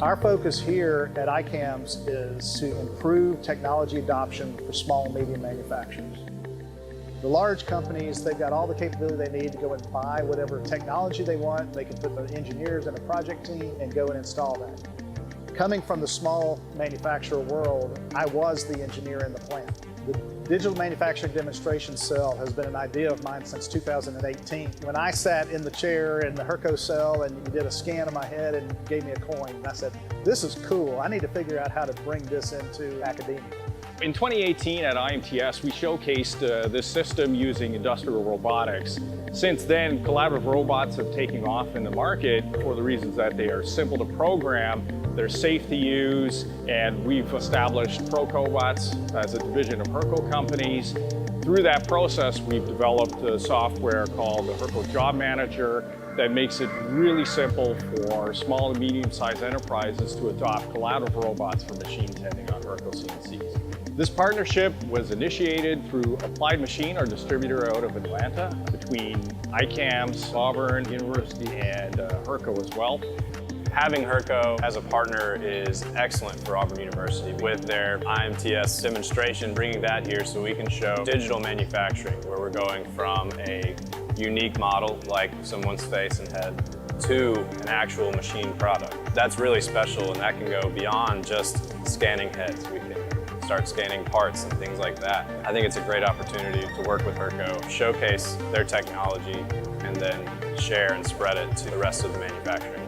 Our focus here at ICAMS is to improve technology adoption for small and medium manufacturers. The large companies, they've got all the capability they need to go and buy whatever technology they want. They can put their engineers in a project team and go and install that. Coming from the small manufacturer world, I was the engineer in the plant. The digital manufacturing demonstration cell has been an idea of mine since 2018. When I sat in the chair in the Hurco cell and you did a scan of my head and gave me a coin, I said, this is cool. I need to figure out how to bring this into academia. In 2018 at IMTS, we showcased this system using industrial robotics. Since then, collaborative robots have taken off in the market for the reasons that they are simple to program, they're safe to use, and we've established ProCobots as a division of Hurco companies. Through that process, we've developed a software called the Hurco Job Manager that makes it really simple for small and medium-sized enterprises to adopt collaborative robots for machine tending on Hurco CNCs. This partnership was initiated through Applied Machine, our distributor out of Atlanta, between ICAMS, Auburn University, and Hurco as well. Having Hurco as a partner is excellent for Auburn University with their IMTS demonstration, bringing that here so we can show digital manufacturing, where we're going from a unique model like someone's face and head to an actual machine product. That's really special, and that can go beyond just scanning heads. We can start scanning parts and things like that. I think it's a great opportunity to work with Hurco, showcase their technology, and then share and spread it to the rest of the manufacturing.